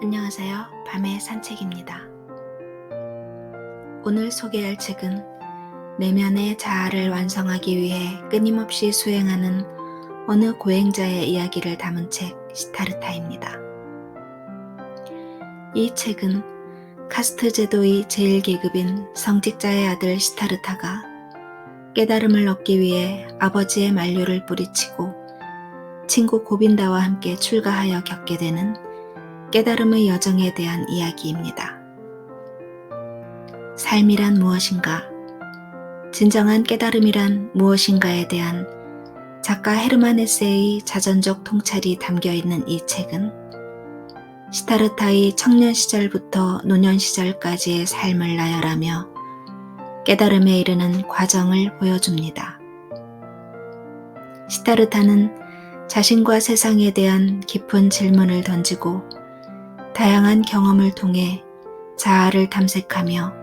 안녕하세요. 밤의 산책입니다. 오늘 소개할 책은 내면의 자아를 완성하기 위해 끊임없이 수행하는 어느 고행자의 이야기를 담은 책 시타르타입니다. 이 책은 카스트 제도의 제1계급인 성직자의 아들 시타르타가 깨달음을 얻기 위해 아버지의 만류를 뿌리치고 친구 고빈다와 함께 출가하여 겪게 되는 깨달음의 여정에 대한 이야기입니다. 삶이란 무엇인가? 진정한 깨달음이란 무엇인가에 대한 작가 헤르만 헤세의 자전적 통찰이 담겨 있는 이 책은 시타르타의 청년 시절부터 노년 시절까지의 삶을 나열하며 깨달음에 이르는 과정을 보여줍니다. 시타르타는 자신과 세상에 대한 깊은 질문을 던지고 다양한 경험을 통해 자아를 탐색하며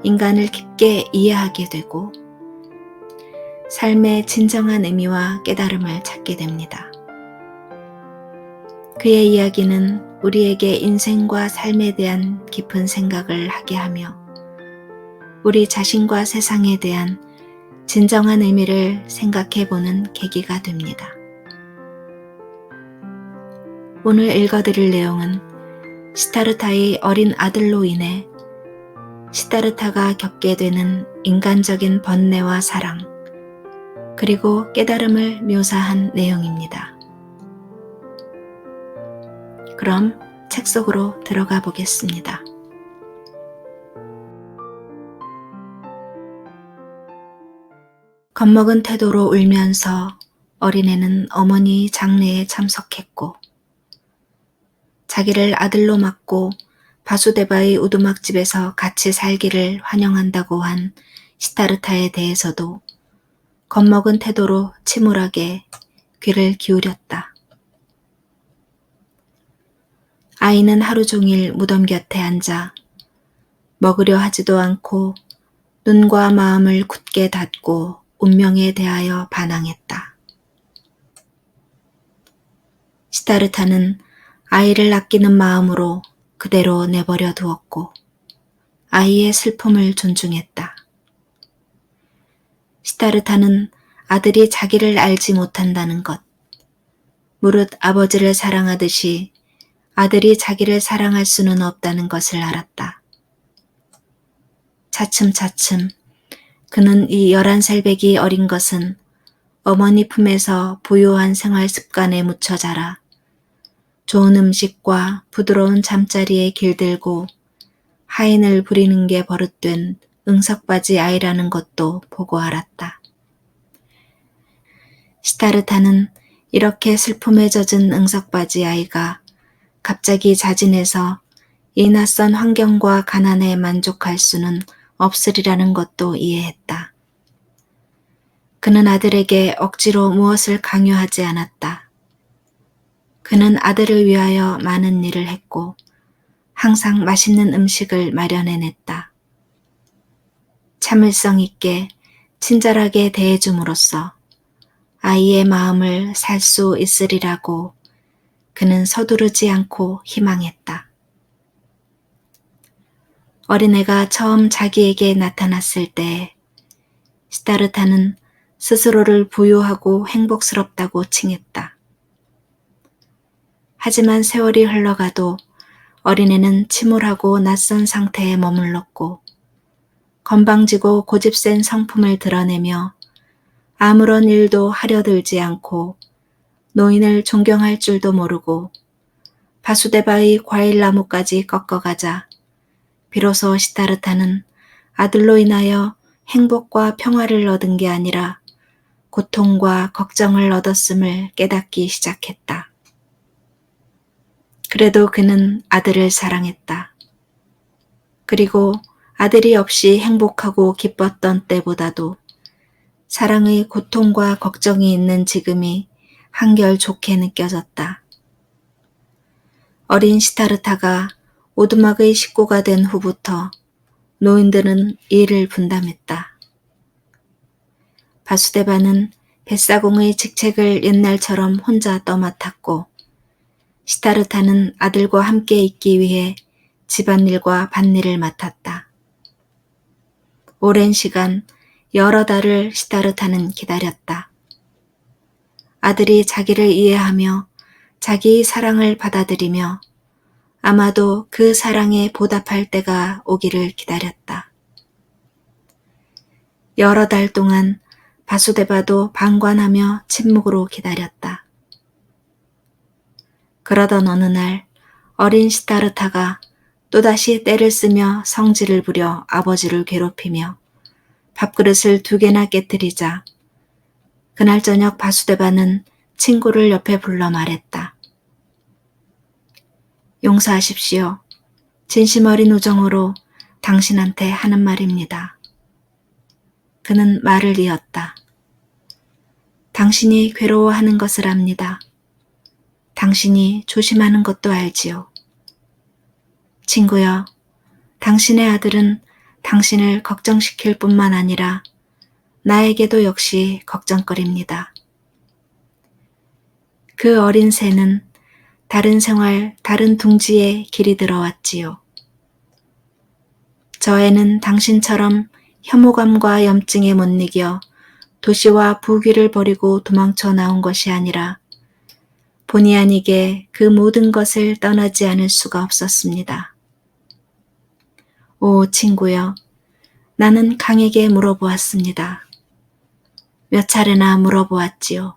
인간을 깊게 이해하게 되고 삶의 진정한 의미와 깨달음을 찾게 됩니다. 그의 이야기는 우리에게 인생과 삶에 대한 깊은 생각을 하게 하며 우리 자신과 세상에 대한 진정한 의미를 생각해 보는 계기가 됩니다. 오늘 읽어드릴 내용은 시타르타의 어린 아들로 인해 시타르타가 겪게 되는 인간적인 번뇌와 사랑, 그리고 깨달음을 묘사한 내용입니다. 그럼 책 속으로 들어가 보겠습니다. 겁먹은 태도로 울면서 어린애는 어머니의 장례에 참석했고 자기를 아들로 맞고 바수데바의 오두막집에서 같이 살기를 환영한다고 한 시타르타에 대해서도 겁먹은 태도로 침울하게 귀를 기울였다. 아이는 하루 종일 무덤 곁에 앉아 먹으려 하지도 않고 눈과 마음을 굳게 닫고 운명에 대하여 반항했다. 시타르타는 아이를 아끼는 마음으로 그대로 내버려 두었고 아이의 슬픔을 존중했다. 시타르타는 아들이 자기를 알지 못한다는 것, 무릇 아버지를 사랑하듯이 아들이 자기를 사랑할 수는 없다는 것을 알았다. 차츰차츰 그는 이 11살배기 어린 것은 어머니 품에서 부유한 생활 습관에 묻혀 자라 좋은 음식과 부드러운 잠자리에 길들고 하인을 부리는 게 버릇된 응석바지 아이라는 것도 보고 알았다. 시타르타는 이렇게 슬픔에 젖은 응석바지 아이가 갑자기 자진해서 이 낯선 환경과 가난에 만족할 수는 없으리라는 것도 이해했다. 그는 아들에게 억지로 무엇을 강요하지 않았다. 그는 아들을 위하여 많은 일을 했고 항상 맛있는 음식을 마련해냈다. 참을성 있게 친절하게 대해줌으로써 아이의 마음을 살 수 있으리라고 그는 서두르지 않고 희망했다. 어린애가 처음 자기에게 나타났을 때 시타르타는 스스로를 부유하고 행복스럽다고 칭했다. 하지만 세월이 흘러가도 어린애는 침울하고 낯선 상태에 머물렀고 건방지고 고집센 성품을 드러내며 아무런 일도 하려 들지 않고 노인을 존경할 줄도 모르고 바수데바의 과일나무까지 꺾어가자 비로소 시타르타는 아들로 인하여 행복과 평화를 얻은 게 아니라 고통과 걱정을 얻었음을 깨닫기 시작했다. 그래도 그는 아들을 사랑했다. 그리고 아들이 없이 행복하고 기뻤던 때보다도 사랑의 고통과 걱정이 있는 지금이 한결 좋게 느껴졌다. 어린 시타르타가 오두막의 식구가 된 후부터 노인들은 일을 분담했다. 바수데바는 뱃사공의 직책을 옛날처럼 혼자 떠맡았고 시타르타는 아들과 함께 있기 위해 집안일과 밭일을 맡았다. 오랜 시간 여러 달을 시타르타는 기다렸다. 아들이 자기를 이해하며 자기의 사랑을 받아들이며 아마도 그 사랑에 보답할 때가 오기를 기다렸다. 여러 달 동안 바수데바도 방관하며 침묵으로 기다렸다. 그러던 어느 날 어린 시타르타가 또다시 떼를 쓰며 성질을 부려 아버지를 괴롭히며 밥그릇을 2개나 깨뜨리자 그날 저녁 바수데바는 친구를 옆에 불러 말했다. 용서하십시오. 진심 어린 우정으로 당신한테 하는 말입니다. 그는 말을 이었다. 당신이 괴로워하는 것을 압니다. 당신이 조심하는 것도 알지요. 친구여, 당신의 아들은 당신을 걱정시킬 뿐만 아니라 나에게도 역시 걱정거리입니다. 그 어린 새는 다른 생활, 다른 둥지에 길이 들어왔지요. 저 애는 당신처럼 혐오감과 염증에 못 이겨 도시와 부귀를 버리고 도망쳐 나온 것이 아니라 본의 아니게 그 모든 것을 떠나지 않을 수가 없었습니다. 오 친구여, 나는 강에게 물어보았습니다. 몇 차례나 물어보았지요.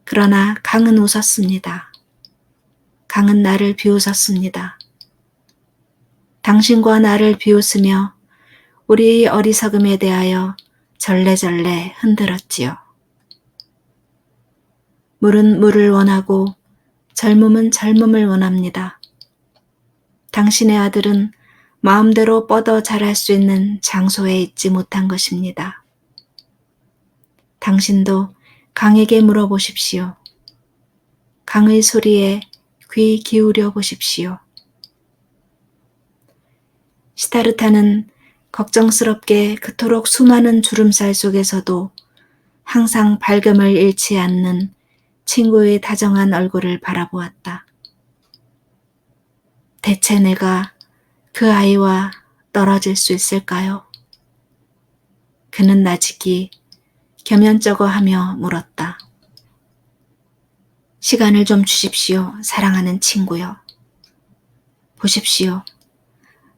그러나 강은 웃었습니다. 강은 나를 비웃었습니다. 당신과 나를 비웃으며 우리의 어리석음에 대하여 절레절레 흔들었지요. 물은 물을 원하고 젊음은 젊음을 원합니다. 당신의 아들은 마음대로 뻗어 자랄 수 있는 장소에 있지 못한 것입니다. 당신도 강에게 물어보십시오. 강의 소리에 귀 기울여 보십시오. 시타르타는 걱정스럽게 그토록 수많은 주름살 속에서도 항상 밝음을 잃지 않는 친구의 다정한 얼굴을 바라보았다. 대체 내가 그 아이와 떨어질 수 있을까요? 그는 나직이 겸연쩍어 하며 물었다. 시간을 좀 주십시오, 사랑하는 친구요. 보십시오.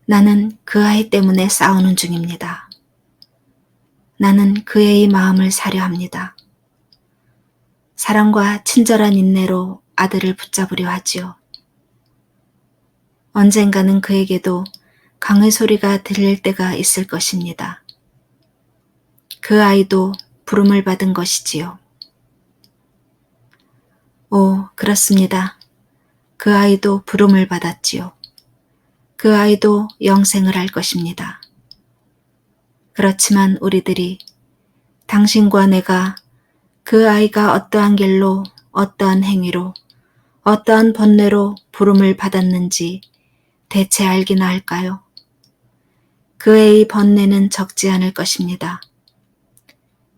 나는 그 아이 때문에 싸우는 중입니다. 나는 그 애의 마음을 사려 합니다. 사랑과 친절한 인내로 아들을 붙잡으려 하지요. 언젠가는 그에게도 강의 소리가 들릴 때가 있을 것입니다. 그 아이도 부름을 받은 것이지요. 오, 그렇습니다. 그 아이도 부름을 받았지요. 그 아이도 영생을 할 것입니다. 그렇지만 우리들이 당신과 내가 그 아이가 어떠한 길로, 어떠한 행위로, 어떠한 번뇌로 부름을 받았는지 대체 알기나 할까요? 그 애의 번뇌는 적지 않을 것입니다.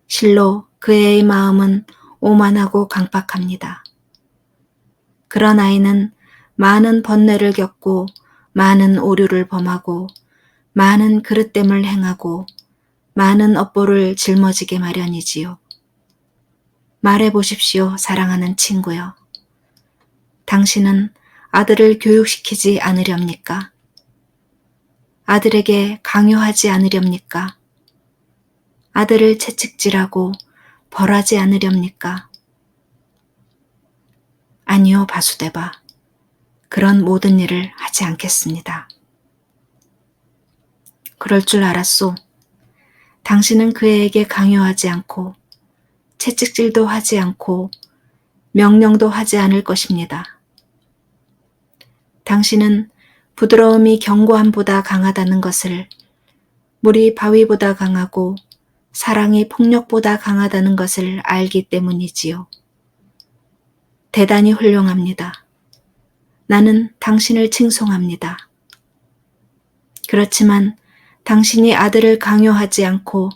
실로 그 애의 마음은 오만하고 강팍합니다. 그런 아이는 많은 번뇌를 겪고 많은 오류를 범하고 많은 그릇됨을 행하고 많은 업보를 짊어지게 마련이지요. 말해보십시오, 사랑하는 친구여. 당신은 아들을 교육시키지 않으렵니까? 아들에게 강요하지 않으렵니까? 아들을 채찍질하고 벌하지 않으렵니까? 아니요, 바수데바. 그런 모든 일을 하지 않겠습니다. 그럴 줄 알았소. 당신은 그 애에게 강요하지 않고 채찍질도 하지 않고 명령도 하지 않을 것입니다. 당신은 부드러움이 견고함보다 강하다는 것을, 물이 바위보다 강하고 사랑이 폭력보다 강하다는 것을 알기 때문이지요. 대단히 훌륭합니다. 나는 당신을 칭송합니다. 그렇지만 당신이 아들을 강요하지 않고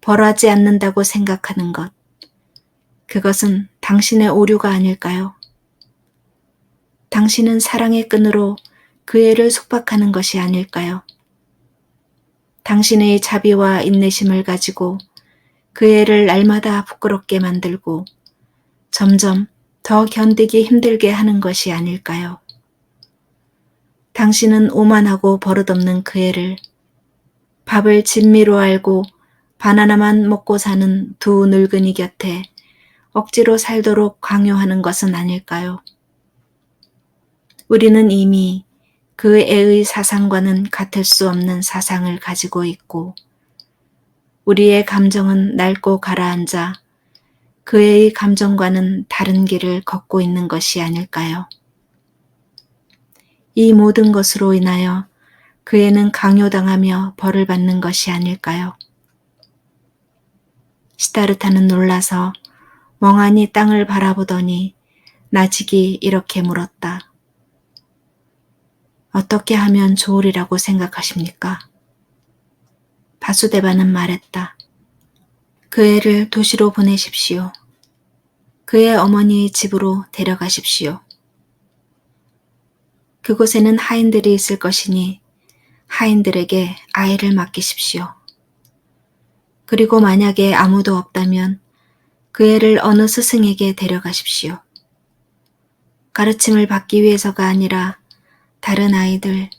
벌하지 않는다고 생각하는 것, 그것은 당신의 오류가 아닐까요? 당신은 사랑의 끈으로 그 애를 속박하는 것이 아닐까요? 당신의 자비와 인내심을 가지고 그 애를 날마다 부끄럽게 만들고 점점 더 견디기 힘들게 하는 것이 아닐까요? 당신은 오만하고 버릇없는 그 애를 밥을 진미로 알고 바나나만 먹고 사는 두 늙은이 곁에 억지로 살도록 강요하는 것은 아닐까요? 우리는 이미 그 애의 사상과는 같을 수 없는 사상을 가지고 있고 우리의 감정은 낡고 가라앉아 그 애의 감정과는 다른 길을 걷고 있는 것이 아닐까요? 이 모든 것으로 인하여 그 애는 강요당하며 벌을 받는 것이 아닐까요? 시다르타는 놀라서 멍하니 땅을 바라보더니 나직이 이렇게 물었다. 어떻게 하면 좋으리라고 생각하십니까? 바수데바는 말했다. 그 애를 도시로 보내십시오. 그의 어머니의 집으로 데려가십시오. 그곳에는 하인들이 있을 것이니 하인들에게 아이를 맡기십시오. 그리고 만약에 아무도 없다면 그 애를 어느 스승에게 데려가십시오. 가르침을 받기 위해서가 아니라 다른 아이들,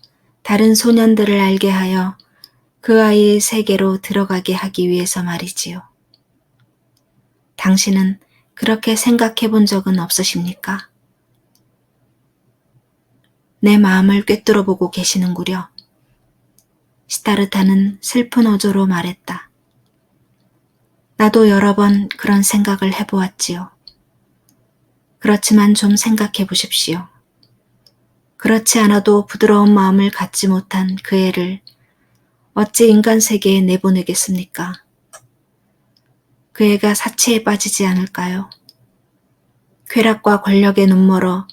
다른 소년들을 알게 하여 그 아이의 세계로 들어가게 하기 위해서 말이지요. 당신은 그렇게 생각해 본 적은 없으십니까? 내 마음을 꿰뚫어 보고 계시는구려. 시다르타는 슬픈 어조로 말했다. 나도 여러 번 그런 생각을 해보았지요. 그렇지만 좀 생각해 보십시오. 그렇지 않아도 부드러운 마음을 갖지 못한 그 애를 어찌 인간 세계에 내보내겠습니까? 그 애가 사치에 빠지지 않을까요? 쾌락과 권력에 눈멀어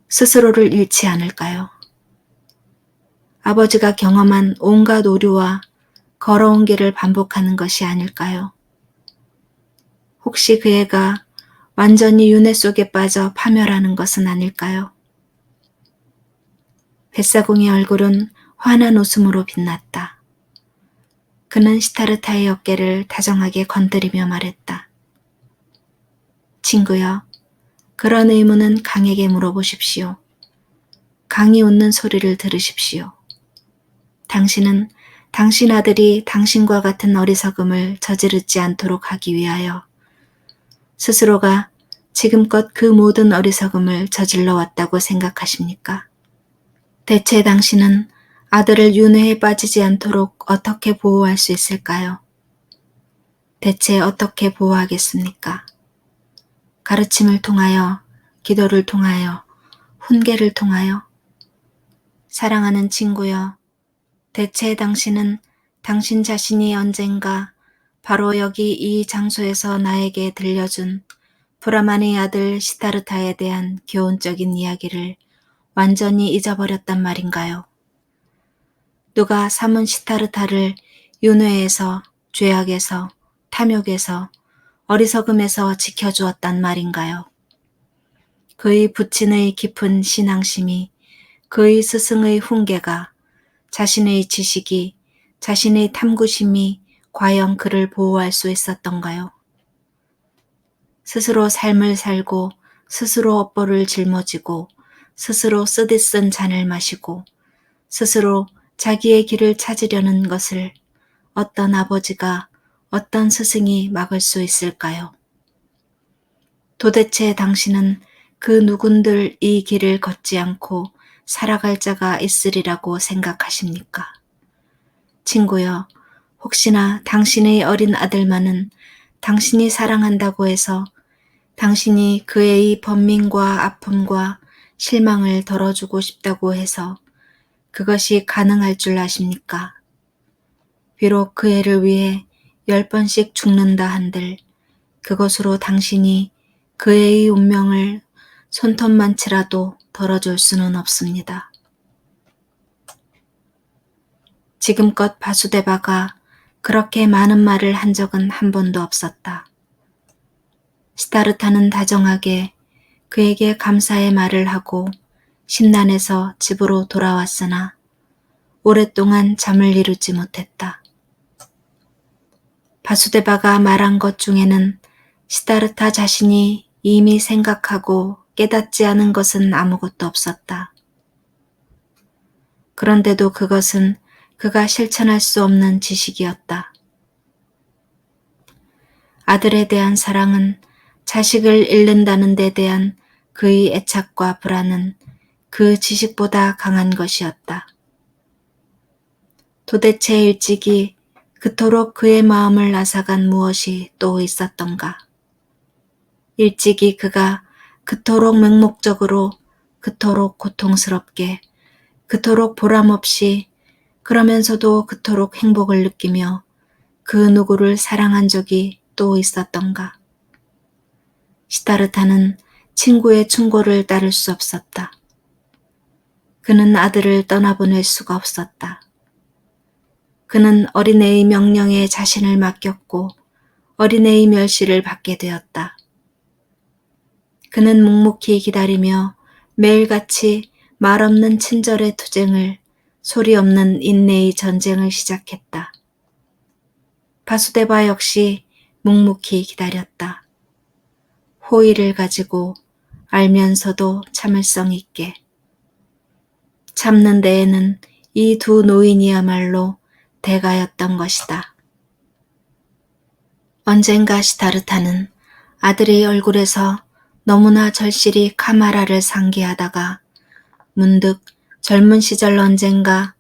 스스로를 잃지 않을까요? 아버지가 경험한 온갖 오류와 걸어온 길을 반복하는 것이 아닐까요? 혹시 그 애가 완전히 윤회 속에 빠져 파멸하는 것은 아닐까요? 뱃사공의 얼굴은 환한 웃음으로 빛났다. 그는 시타르타의 어깨를 다정하게 건드리며 말했다. 친구여, 그런 의문은 강에게 물어보십시오. 강이 웃는 소리를 들으십시오. 당신은 당신 아들이 당신과 같은 어리석음을 저지르지 않도록 하기 위하여 스스로가 지금껏 그 모든 어리석음을 저질러 왔다고 생각하십니까? 대체 당신은 아들을 윤회에 빠지지 않도록 어떻게 보호할 수 있을까요? 대체 어떻게 보호하겠습니까? 가르침을 통하여, 기도를 통하여, 훈계를 통하여. 사랑하는 친구여, 대체 당신은 당신 자신이 언젠가 바로 여기 이 장소에서 나에게 들려준 브라만의 아들 시다르타에 대한 교훈적인 이야기를 완전히 잊어버렸단 말인가요? 누가 삼은 시타르타를 윤회에서, 죄악에서, 탐욕에서, 어리석음에서 지켜주었단 말인가요? 그의 부친의 깊은 신앙심이, 그의 스승의 훈계가, 자신의 지식이, 자신의 탐구심이 과연 그를 보호할 수 있었던가요? 스스로 삶을 살고 스스로 업보를 짊어지고 스스로 쓰디쓴 잔을 마시고 스스로 자기의 길을 찾으려는 것을 어떤 아버지가, 어떤 스승이 막을 수 있을까요? 도대체 당신은 그 누군들 이 길을 걷지 않고 살아갈 자가 있으리라고 생각하십니까? 친구여, 혹시나 당신의 어린 아들만은 당신이 사랑한다고 해서 당신이 그 애의 번민과 아픔과 실망을 덜어주고 싶다고 해서 그것이 가능할 줄 아십니까? 비록 그 애를 위해 10번씩 죽는다 한들 그것으로 당신이 그 애의 운명을 손톱만치라도 덜어줄 수는 없습니다. 지금껏 바수데바가 그렇게 많은 말을 한 적은 한 번도 없었다. 시다르타는 다정하게 그에게 감사의 말을 하고 심란해서 집으로 돌아왔으나 오랫동안 잠을 이루지 못했다. 바수데바가 말한 것 중에는 시다르타 자신이 이미 생각하고 깨닫지 않은 것은 아무것도 없었다. 그런데도 그것은 그가 실천할 수 없는 지식이었다. 아들에 대한 사랑은 자식을 잃는다는 데 대한 그의 애착과 불안은 그 지식보다 강한 것이었다. 도대체 일찍이 그토록 그의 마음을 앗아간 무엇이 또 있었던가. 일찍이 그가 그토록 맹목적으로, 그토록 고통스럽게, 그토록 보람없이, 그러면서도 그토록 행복을 느끼며 그 누구를 사랑한 적이 또 있었던가. 시다르타는 친구의 충고를 따를 수 없었다. 그는 아들을 떠나보낼 수가 없었다. 그는 어린애의 명령에 자신을 맡겼고 어린애의 멸시를 받게 되었다. 그는 묵묵히 기다리며 매일같이 말없는 친절의 투쟁을, 소리 없는 인내의 전쟁을 시작했다. 바수데바 역시 묵묵히 기다렸다. 호의를 가지고 알면서도 참을성 있게. 참는 데에는 이 두 노인이야말로 대가였던 것이다. 언젠가 시다르타는 아들의 얼굴에서 너무나 절실히 카마라를 상기하다가 문득 젊은 시절 언젠가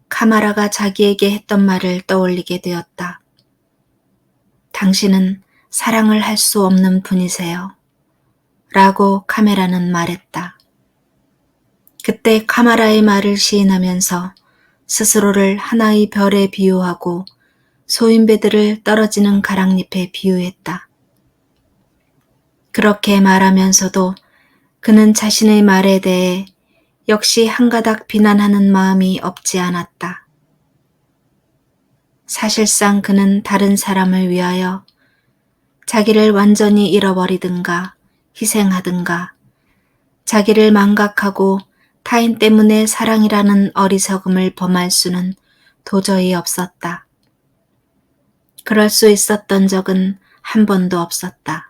카마라가 자기에게 했던 말을 떠올리게 되었다. 당신은 사랑을 할 수 없는 분이세요. 라고 카메라는 말했다. 그때 카마라의 말을 시인하면서 스스로를 하나의 별에 비유하고 소인배들을 떨어지는 가랑잎에 비유했다. 그렇게 말하면서도 그는 자신의 말에 대해 역시 한가닥 비난하는 마음이 없지 않았다. 사실상 그는 다른 사람을 위하여 자기를 완전히 잃어버리든가 희생하든가 자기를 망각하고 타인 때문에 사랑이라는 어리석음을 범할 수는 도저히 없었다. 그럴 수 있었던 적은 한 번도 없었다.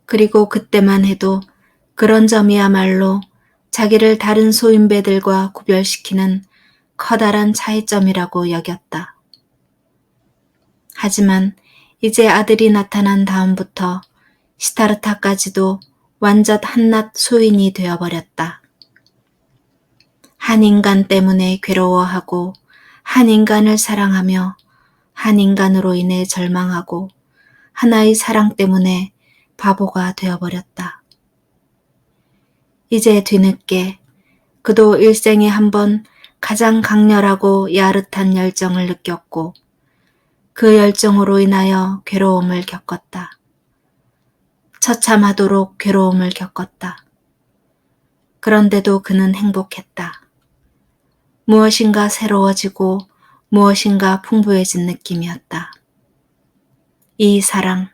그리고 그때만 해도 그런 점이야말로 자기를 다른 소인배들과 구별시키는 커다란 차이점이라고 여겼다. 하지만 이제 아들이 나타난 다음부터 시타르타까지도 완전 한낱 소인이 되어버렸다. 한 인간 때문에 괴로워하고 한 인간을 사랑하며 한 인간으로 인해 절망하고 하나의 사랑 때문에 바보가 되어버렸다. 이제 뒤늦게 그도 일생에 한 번 가장 강렬하고 야릇한 열정을 느꼈고 그 열정으로 인하여 괴로움을 겪었다. 처참하도록 괴로움을 겪었다. 그런데도 그는 행복했다. 무엇인가 새로워지고 무엇인가 풍부해진 느낌이었다. 이 사랑,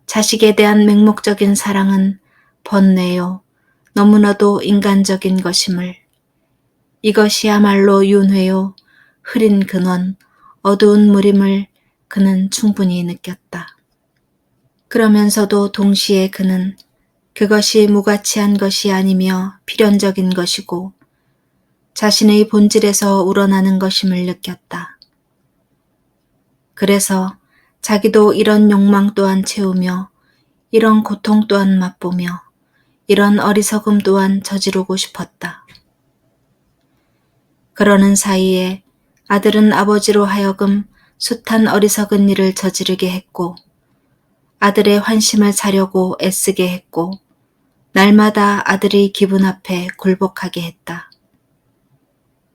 자식에 대한 맹목적인 사랑은 번뇌요, 너무나도 인간적인 것임을, 이것이야말로 윤회요, 흐린 근원, 어두운 무림을 그는 충분히 느꼈다. 그러면서도 동시에 그는 그것이 무가치한 것이 아니며 필연적인 것이고 자신의 본질에서 우러나는 것임을 느꼈다. 그래서 자기도 이런 욕망 또한 채우며 이런 고통 또한 맛보며 이런 어리석음 또한 저지르고 싶었다. 그러는 사이에 아들은 아버지로 하여금 숱한 어리석은 일을 저지르게 했고 아들의 환심을 사려고 애쓰게 했고 날마다 아들의 기분 앞에 굴복하게 했다.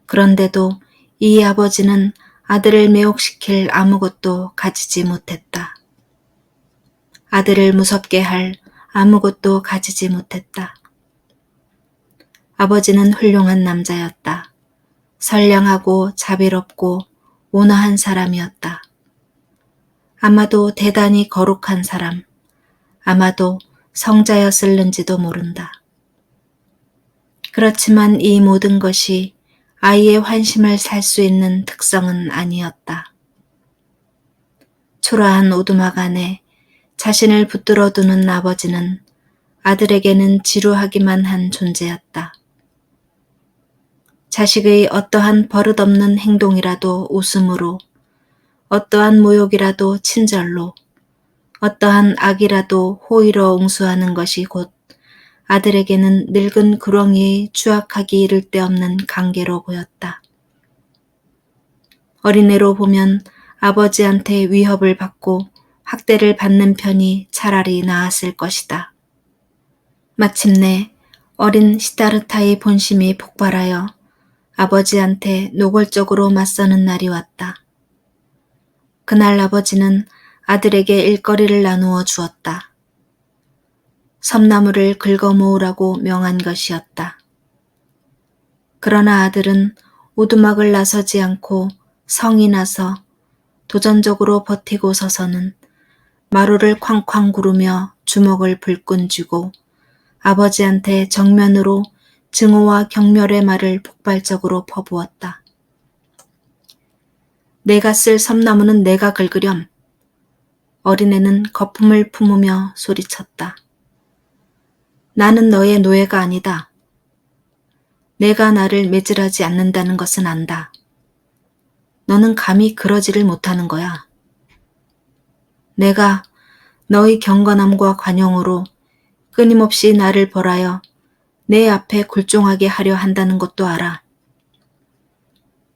그런데도 이 아버지는 아들을 매혹시킬 아무것도 가지지 못했다. 아들을 무섭게 할 아무것도 가지지 못했다. 아버지는 훌륭한 남자였다. 선량하고 자비롭고 온화한 사람이었다. 아마도 대단히 거룩한 사람, 아마도 성자였을는지도 모른다. 그렇지만 이 모든 것이 아이의 환심을 살 수 있는 특성은 아니었다. 초라한 오두막 안에 자신을 붙들어 두는 아버지는 아들에게는 지루하기만 한 존재였다. 자식의 어떠한 버릇없는 행동이라도 웃음으로, 어떠한 모욕이라도 친절로, 어떠한 악이라도 호의로 응수하는 것이 곧 아들에게는 늙은 구렁이의 추악하기 이를 데 없는 관계로 보였다. 어린애로 보면 아버지한테 위협을 받고 학대를 받는 편이 차라리 나았을 것이다. 마침내 어린 시타르타의 본심이 폭발하여 아버지한테 노골적으로 맞서는 날이 왔다. 그날 아버지는 아들에게 일거리를 나누어 주었다. 섬나무를 긁어 모으라고 명한 것이었다. 그러나 아들은 오두막을 나서지 않고 성이 나서 도전적으로 버티고 서서는 마루를 쾅쾅 구르며 주먹을 불끈 쥐고 아버지한테 정면으로 증오와 경멸의 말을 폭발적으로 퍼부었다. 내가 쓸 섬나무는 내가 긁으렴. 어린애는 거품을 품으며 소리쳤다. 나는 너의 노예가 아니다. 내가 나를 매질하지 않는다는 것은 안다. 너는 감히 그러지를 못하는 거야. 내가 너의 경건함과 관용으로 끊임없이 나를 벌하여 내 앞에 굴종하게 하려 한다는 것도 알아.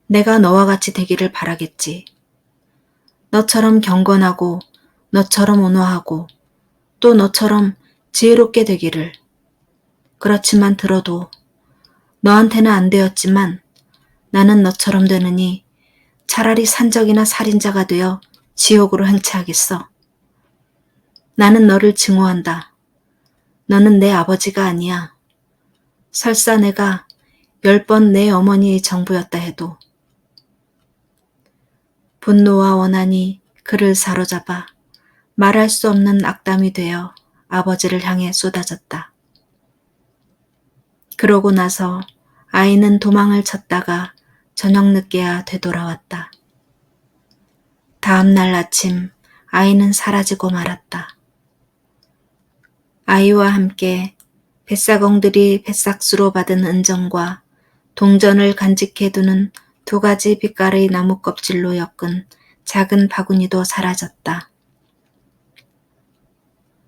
내가 너와 같이 되기를 바라겠지. 너처럼 경건하고 너처럼 온화하고 또 너처럼 지혜롭게 되기를. 그렇지만 들어도 너한테는 안 되었지만 나는 너처럼 되느니 차라리 산적이나 살인자가 되어 지옥으로 행차하겠어. 나는 너를 증오한다. 너는 내 아버지가 아니야. 설사 내가 10번 내 어머니의 정부였다 해도. 분노와 원한이 그를 사로잡아 말할 수 없는 악담이 되어 아버지를 향해 쏟아졌다. 그러고 나서 아이는 도망을 쳤다가 저녁 늦게야 되돌아왔다. 다음 날 아침 아이는 사라지고 말았다. 아이와 함께 뱃사공들이 뱃삭수로 받은 은정과 동전을 간직해두는 2가지 빛깔의 나무 껍질로 엮은 작은 바구니도 사라졌다.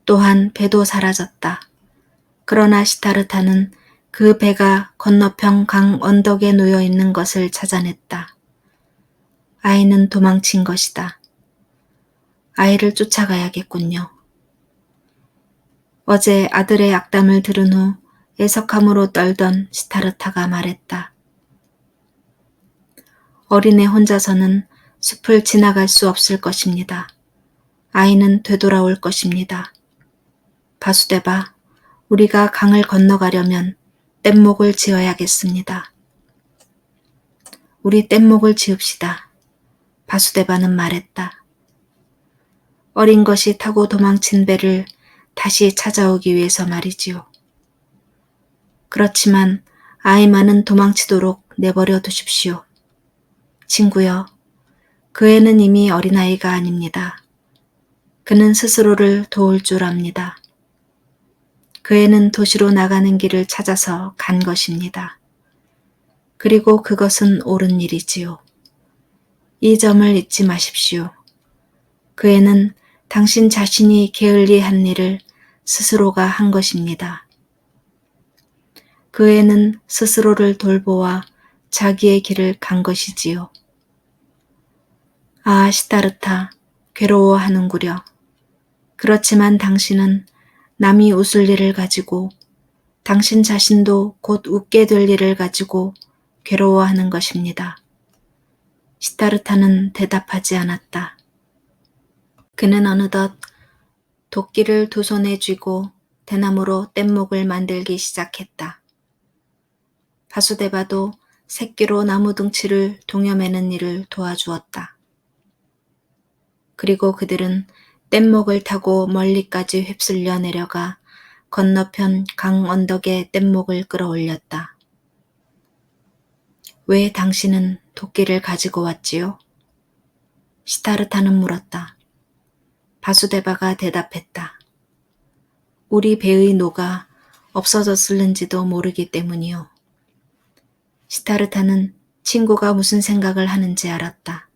또한 배도 사라졌다. 그러나 시타르타는 그 배가 건너편 강 언덕에 놓여 있는 것을 찾아냈다. 아이는 도망친 것이다. 아이를 쫓아가야겠군요. 어제 아들의 악담을 들은 후 애석함으로 떨던 시타르타가 말했다. 어린애 혼자서는 숲을 지나갈 수 없을 것입니다. 아이는 되돌아올 것입니다. 바수데바, 우리가 강을 건너가려면 뗏목을 지어야겠습니다. 우리 뗏목을 지읍시다. 바수데바는 말했다. 어린 것이 타고 도망친 배를 다시 찾아오기 위해서 말이지요. 그렇지만 아이만은 도망치도록 내버려 두십시오. 친구여, 그 애는 이미 어린아이가 아닙니다. 그는 스스로를 도울 줄 압니다. 그 애는 도시로 나가는 길을 찾아서 간 것입니다. 그리고 그것은 옳은 일이지요. 이 점을 잊지 마십시오. 그 애는 당신 자신이 게을리한 일을 스스로가 한 것입니다. 그 애는 스스로를 돌보아 자기의 길을 간 것이지요. 아, 시타르타, 괴로워하는구려. 그렇지만 당신은 남이 웃을 일을 가지고 당신 자신도 곧 웃게 될 일을 가지고 괴로워하는 것입니다. 시타르타는 대답하지 않았다. 그는 어느덧 도끼를 2손에 쥐고 대나무로 뗏목을 만들기 시작했다. 바수데바도 새끼로 나무 둥치를 동여매는 일을 도와주었다. 그리고 그들은 뗏목을 타고 멀리까지 휩쓸려 내려가 건너편 강 언덕에 뗏목을 끌어올렸다. 왜 당신은 도끼를 가지고 왔지요? 시타르타는 물었다. 바수데바가 대답했다. 우리 배의 노가 없어졌을는지도 모르기 때문이요. 시타르타는 친구가 무슨 생각을 하는지 알았다.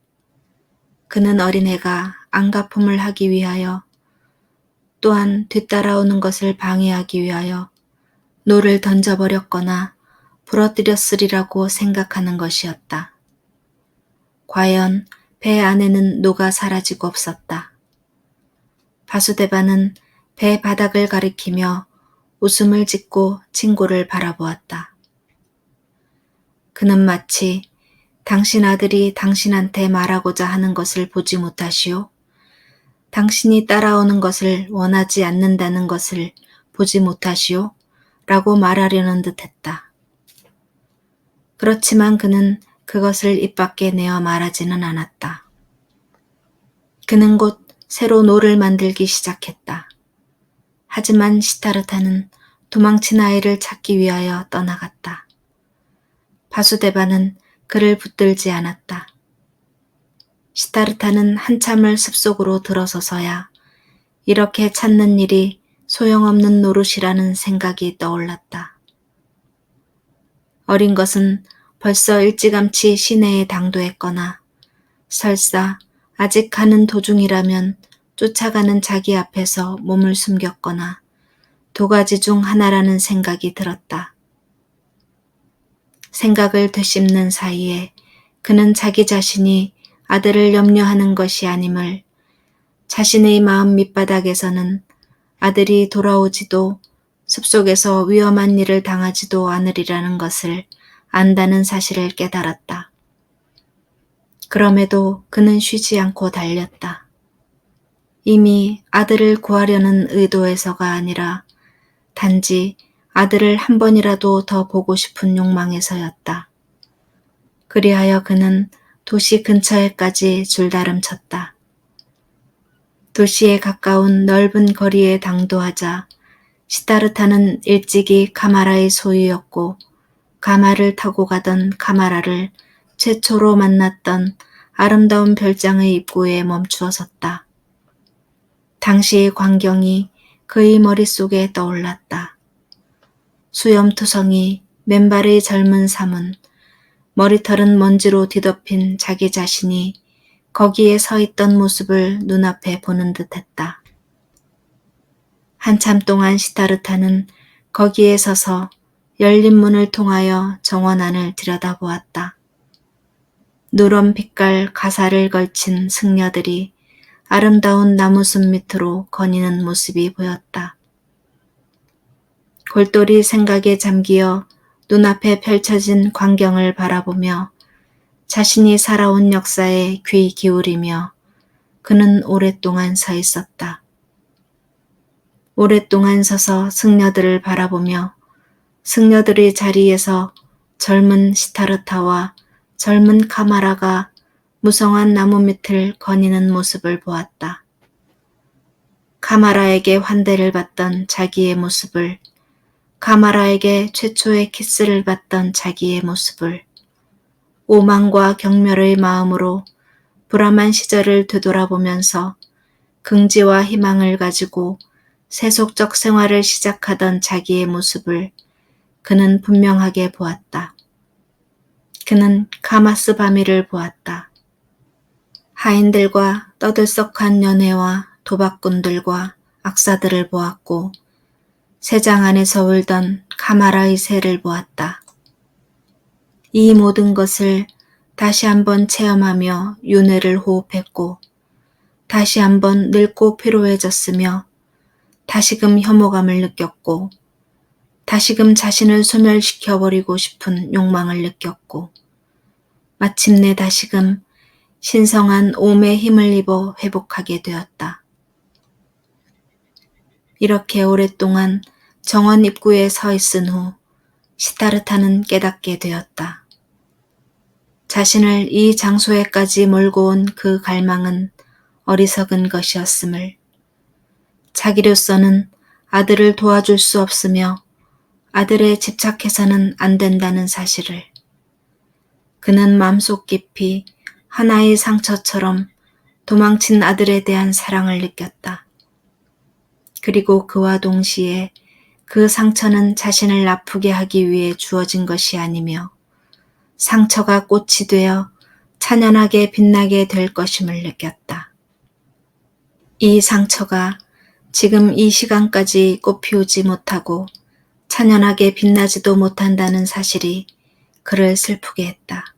그는 어린애가 안가품을 하기 위하여 또한 뒤따라오는 것을 방해하기 위하여 노를 던져버렸거나 부러뜨렸으리라고 생각하는 것이었다. 과연 배 안에는 노가 사라지고 없었다. 바수데바는 배 바닥을 가리키며 웃음을 짓고 친구를 바라보았다. 그는 마치 당신 아들이 당신한테 말하고자 하는 것을 보지 못하시오? 당신이 따라오는 것을 원하지 않는다는 것을 보지 못하시오? 라고 말하려는 듯 했다. 그렇지만 그는 그것을 입 밖에 내어 말하지는 않았다. 그는 곧 새로 노를 만들기 시작했다. 하지만 시타르타는 도망친 아이를 찾기 위하여 떠나갔다. 바수데바는 그를 붙들지 않았다. 시타르타는 한참을 습속으로 들어서서야 이렇게 찾는 일이 소용없는 노릇이라는 생각이 떠올랐다. 어린 것은 벌써 일찌감치 시내에 당도했거나 설사 아직 가는 도중이라면 쫓아가는 자기 앞에서 몸을 숨겼거나 두 가지 중 하나라는 생각이 들었다. 생각을 되씹는 사이에 그는 자기 자신이 아들을 염려하는 것이 아님을, 자신의 마음 밑바닥에서는 아들이 돌아오지도 숲속에서 위험한 일을 당하지도 않으리라는 것을 안다는 사실을 깨달았다. 그럼에도 그는 쉬지 않고 달렸다. 이미 아들을 구하려는 의도에서가 아니라 단지 아들을 한 번이라도 더 보고 싶은 욕망에서였다. 그리하여 그는 도시 근처에까지 줄다름쳤다. 도시에 가까운 넓은 거리에 당도하자 시타르타는 일찍이 카마라의 소유였고 가마를 타고 가던 카마라를 최초로 만났던 아름다운 별장의 입구에 멈추어 섰다. 당시의 광경이 그의 머릿속에 떠올랐다. 수염투성이 맨발의 젊은 사문, 머리털은 먼지로 뒤덮인 자기 자신이 거기에 서 있던 모습을 눈앞에 보는 듯했다. 한참 동안 시타르타는 거기에 서서 열린 문을 통하여 정원 안을 들여다보았다. 누런 빛깔 가사를 걸친 승려들이 아름다운 나무숲 밑으로 거니는 모습이 보였다. 골똘히 생각에 잠기어 눈앞에 펼쳐진 광경을 바라보며 자신이 살아온 역사에 귀 기울이며 그는 오랫동안 서 있었다. 오랫동안 서서 승려들을 바라보며 승려들의 자리에서 젊은 시타르타와 젊은 카마라가 무성한 나무 밑을 거니는 모습을 보았다. 카마라에게 환대를 받던 자기의 모습을, 카마라에게 최초의 키스를 받던 자기의 모습을, 오만과 경멸의 마음으로 불암한 시절을 되돌아보면서 긍지와 희망을 가지고 세속적 생활을 시작하던 자기의 모습을 그는 분명하게 보았다. 그는 카마스 바미를 보았다. 하인들과 떠들썩한 연애와 도박꾼들과 악사들을 보았고 새장 안에서 울던 카마라의 새를 보았다. 이 모든 것을 다시 한번 체험하며 윤회를 호흡했고 다시 한번 늙고 피로해졌으며 다시금 혐오감을 느꼈고 다시금 자신을 소멸시켜버리고 싶은 욕망을 느꼈고 마침내 다시금 신성한 오매의 힘을 입어 회복하게 되었다. 이렇게 오랫동안 정원 입구에 서 있은 후 시타르타는 깨닫게 되었다. 자신을 이 장소에까지 몰고 온 그 갈망은 어리석은 것이었음을, 자기로서는 아들을 도와줄 수 없으며 아들에 집착해서는 안 된다는 사실을, 그는 마음속 깊이 하나의 상처처럼 도망친 아들에 대한 사랑을 느꼈다. 그리고 그와 동시에 그 상처는 자신을 아프게 하기 위해 주어진 것이 아니며 상처가 꽃이 되어 찬연하게 빛나게 될 것임을 느꼈다. 이 상처가 지금 이 시간까지 꽃 피우지 못하고 찬연하게 빛나지도 못한다는 사실이 그를 슬프게 했다.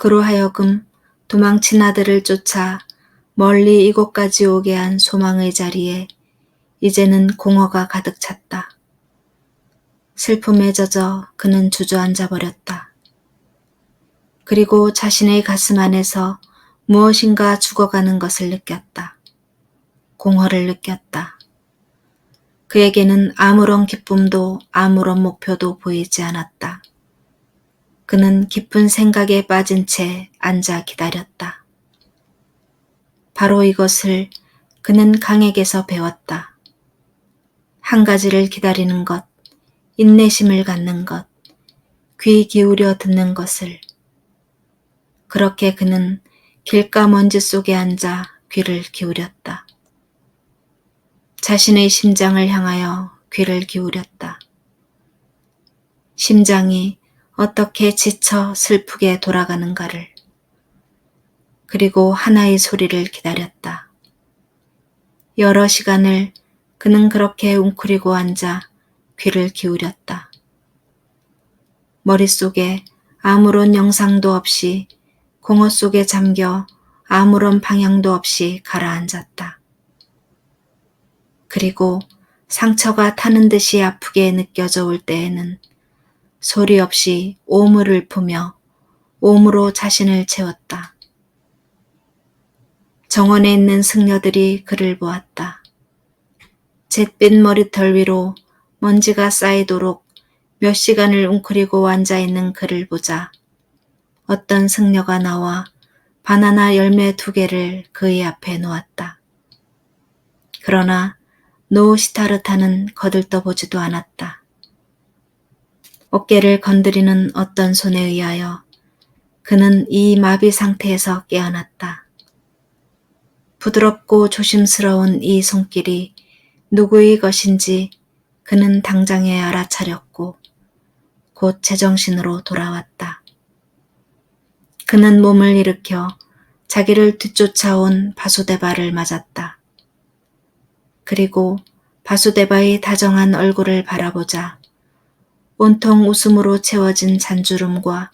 그로 하여금 도망친 아들을 쫓아 멀리 이곳까지 오게 한 소망의 자리에 이제는 공허가 가득 찼다. 슬픔에 젖어 그는 주저앉아 버렸다. 그리고 자신의 가슴 안에서 무엇인가 죽어가는 것을 느꼈다. 공허를 느꼈다. 그에게는 아무런 기쁨도 아무런 목표도 보이지 않았다. 그는 깊은 생각에 빠진 채 앉아 기다렸다. 바로 이것을 그는 강에게서 배웠다. 한 가지를 기다리는 것, 인내심을 갖는 것, 귀 기울여 듣는 것을. 그렇게 그는 길가 먼지 속에 앉아 귀를 기울였다. 자신의 심장을 향하여 귀를 기울였다. 심장이 어떻게 지쳐 슬프게 돌아가는가를. 그리고 하나의 소리를 기다렸다. 여러 시간을 그는 그렇게 웅크리고 앉아 귀를 기울였다. 머릿속에 아무런 영상도 없이 공허 속에 잠겨 아무런 방향도 없이 가라앉았다. 그리고 상처가 타는 듯이 아프게 느껴져 올 때에는 소리 없이 오물을 푸며 오므로 자신을 채웠다. 정원에 있는 승려들이 그를 보았다. 잿빛 머리털 위로 먼지가 쌓이도록 몇 시간을 웅크리고 앉아있는 그를 보자 어떤 승려가 나와 바나나 열매 2개를 그의 앞에 놓았다. 그러나 노시타르타는 거들떠보지도 않았다. 어깨를 건드리는 어떤 손에 의하여 그는 이 마비 상태에서 깨어났다. 부드럽고 조심스러운 이 손길이 누구의 것인지 그는 당장에 알아차렸고 곧 제정신으로 돌아왔다. 그는 몸을 일으켜 자기를 뒤쫓아온 바수데바를 맞았다. 그리고 바수데바의 다정한 얼굴을 바라보자 온통 웃음으로 채워진 잔주름과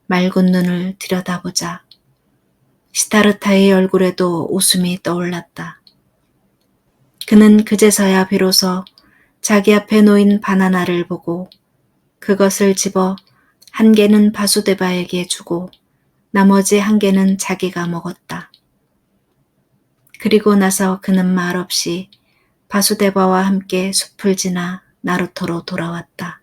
맑은 눈을 들여다보자 시타르타의 얼굴에도 웃음이 떠올랐다. 그는 그제서야 비로소 자기 앞에 놓인 바나나를 보고 그것을 집어 1개는 바수데바에게 주고 나머지 1개는 자기가 먹었다. 그리고 나서 그는 말없이 바수데바와 함께 숲을 지나 나루토로 돌아왔다.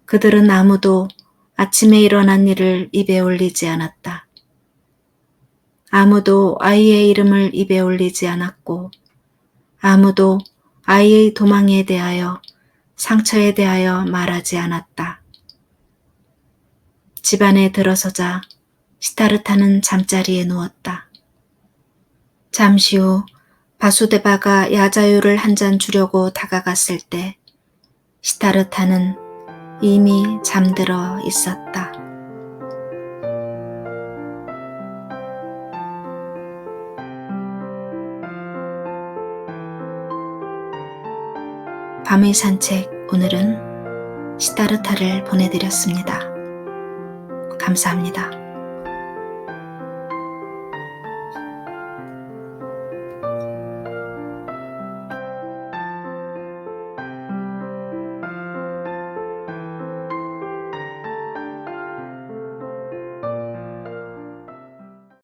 그들은 아무도 아침에 일어난 일을 입에 올리지 않았다. 아무도 아이의 이름을 입에 올리지 않았고 아무도 아이의 도망에 대하여 상처에 대하여 말하지 않았다. 집안에 들어서자 시타르타는 잠자리에 누웠다. 잠시 후 바수데바가 야자유를 1잔 주려고 다가갔을 때 시타르타는 이미 잠들어 있었다. 밤의 산책, 오늘은 시타르타를 보내드렸습니다. 감사합니다.